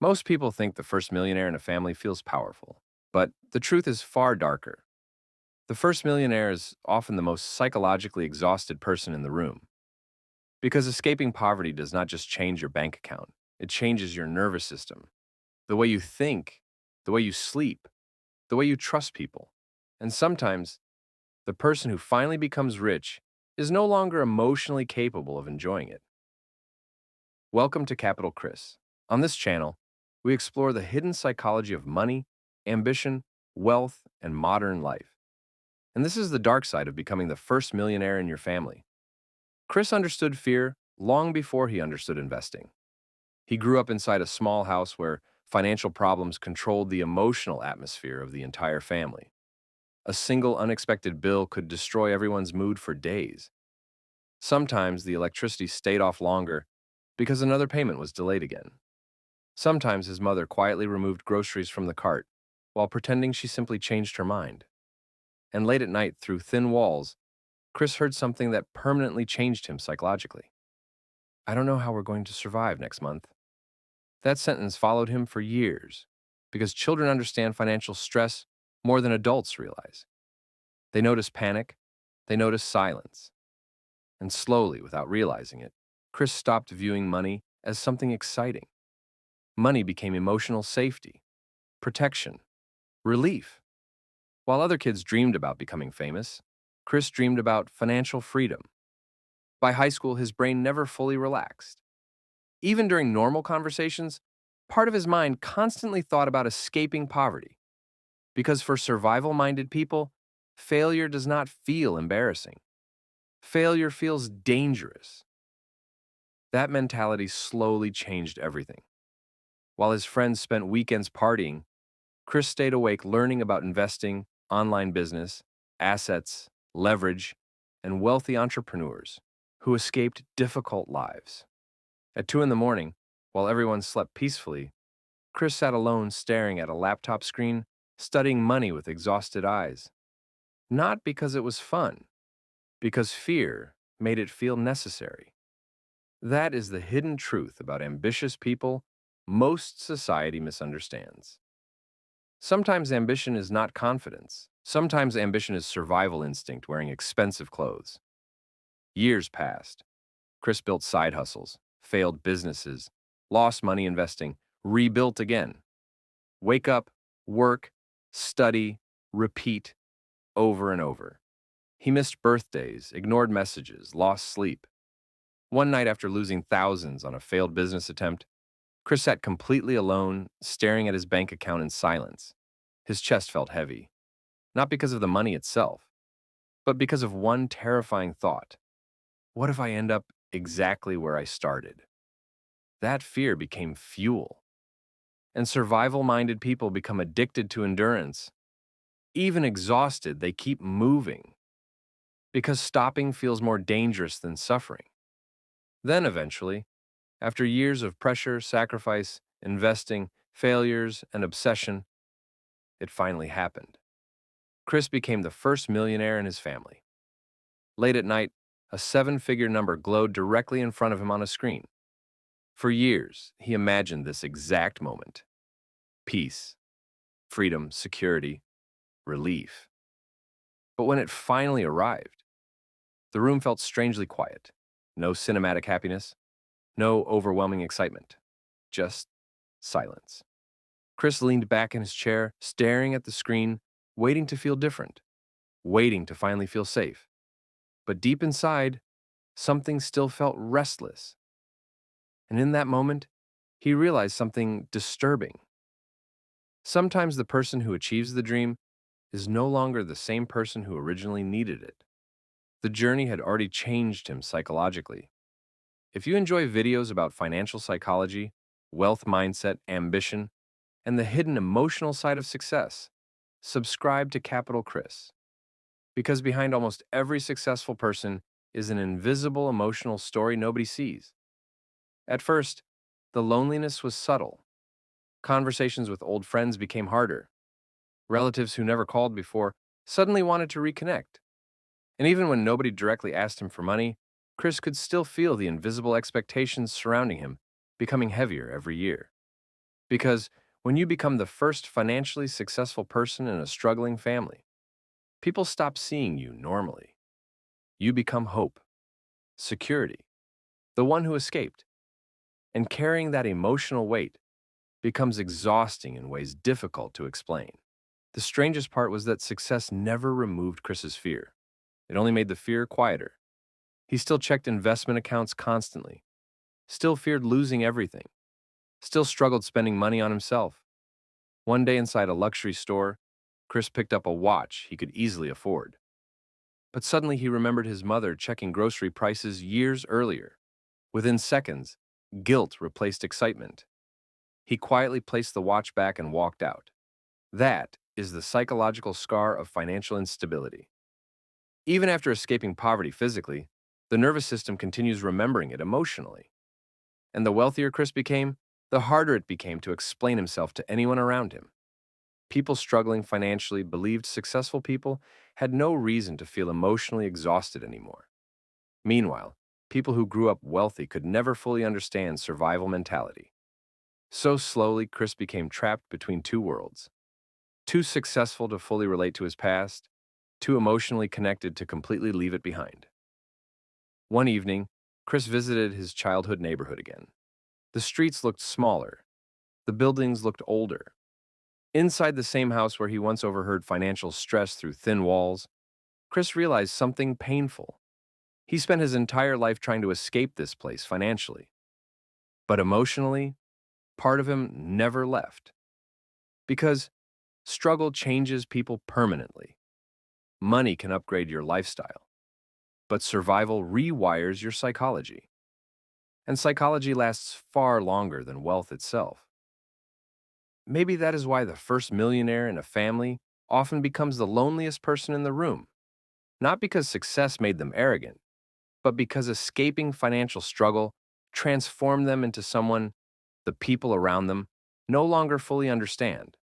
Most people think the first millionaire in a family feels powerful, but the truth is far darker. The first millionaire is often the most psychologically exhausted person in the room, because escaping poverty does not just change your bank account, it changes your nervous system, the way you think, the way you sleep, the way you trust people. And sometimes, the person who finally becomes rich is no longer emotionally capable of enjoying it. Welcome to Capital Chris. On this channel, we explore the hidden psychology of money, ambition, wealth, and modern life. And this is the dark side of becoming the first millionaire in your family. Chris understood fear long before he understood investing. He grew up inside a small house where financial problems controlled the emotional atmosphere of the entire family. A single unexpected bill could destroy everyone's mood for days. Sometimes the electricity stayed off longer because another payment was delayed again. Sometimes his mother quietly removed groceries from the cart while pretending she simply changed her mind. And late at night, through thin walls, Chris heard something that permanently changed him psychologically. "I don't know how we're going to survive next month." That sentence followed him for years because children understand financial stress more than adults realize. They notice panic, they notice silence, and slowly, without realizing it, Chris stopped viewing money as something exciting. Money became emotional safety, protection, relief. While other kids dreamed about becoming famous, Chris dreamed about financial freedom. By high school, his brain never fully relaxed. Even during normal conversations, part of his mind constantly thought about escaping poverty. Because for survival-minded people, failure does not feel embarrassing. Failure feels dangerous. That mentality slowly changed everything. While his friends spent weekends partying, Chris stayed awake learning about investing, online business, assets, leverage, and wealthy entrepreneurs who escaped difficult lives. At 2 in the morning, while everyone slept peacefully, Chris sat alone staring at a laptop screen, studying money with exhausted eyes. Not because it was fun, because fear made it feel necessary. That is the hidden truth about ambitious people most society misunderstands. Sometimes ambition is not confidence. Sometimes ambition is survival instinct wearing expensive clothes. Years passed. Chris built side hustles, failed businesses, lost money investing, rebuilt again. Wake up, work, study, repeat, over and over. He missed birthdays, ignored messages, lost sleep. One night after losing thousands on a failed business attempt, Chris sat completely alone, staring at his bank account in silence. His chest felt heavy, not because of the money itself, but because of one terrifying thought. What if I end up exactly where I started? That fear became fuel, and survival-minded people become addicted to endurance. Even exhausted, they keep moving, because stopping feels more dangerous than suffering. Then eventually, after years of pressure, sacrifice, investing, failures, and obsession, it finally happened. Chris became the first millionaire in his family. Late at night, a seven-figure number glowed directly in front of him on a screen. For years, he imagined this exact moment. Peace, freedom, security, relief. But when it finally arrived, the room felt strangely quiet. No cinematic happiness, no overwhelming excitement, just silence. Chris leaned back in his chair, staring at the screen, waiting to feel different, waiting to finally feel safe. But deep inside, something still felt restless. And in that moment, he realized something disturbing. Sometimes the person who achieves the dream is no longer the same person who originally needed it. The journey had already changed him psychologically. If you enjoy videos about financial psychology, wealth mindset, ambition, and the hidden emotional side of success, subscribe to Capital Chris. Because behind almost every successful person is an invisible emotional story nobody sees. At first, the loneliness was subtle. Conversations with old friends became harder. Relatives who never called before suddenly wanted to reconnect. And even when nobody directly asked him for money, Chris could still feel the invisible expectations surrounding him becoming heavier every year. Because when you become the first financially successful person in a struggling family, people stop seeing you normally. You become hope, security, the one who escaped. And carrying that emotional weight becomes exhausting in ways difficult to explain. The strangest part was that success never removed Chris's fear. It only made the fear quieter. He still checked investment accounts constantly, still feared losing everything, still struggled spending money on himself. One day inside a luxury store, Chris picked up a watch he could easily afford. But suddenly he remembered his mother checking grocery prices years earlier. Within seconds, guilt replaced excitement. He quietly placed the watch back and walked out. That is the psychological scar of financial instability. Even after escaping poverty physically, the nervous system continues remembering it emotionally. And the wealthier Chris became, the harder it became to explain himself to anyone around him. People struggling financially believed successful people had no reason to feel emotionally exhausted anymore. Meanwhile, people who grew up wealthy could never fully understand survival mentality. So slowly, Chris became trapped between two worlds. Too successful to fully relate to his past, too emotionally connected to completely leave it behind. One evening, Chris visited his childhood neighborhood again. The streets looked smaller, the buildings looked older. Inside the same house where he once overheard financial stress through thin walls, Chris realized something painful. He spent his entire life trying to escape this place financially. But emotionally, part of him never left. Because struggle changes people permanently. Money can upgrade your lifestyle, but survival rewires your psychology. And psychology lasts far longer than wealth itself. Maybe that is why the first millionaire in a family often becomes the loneliest person in the room, not because success made them arrogant, but because escaping financial struggle transformed them into someone the people around them no longer fully understand.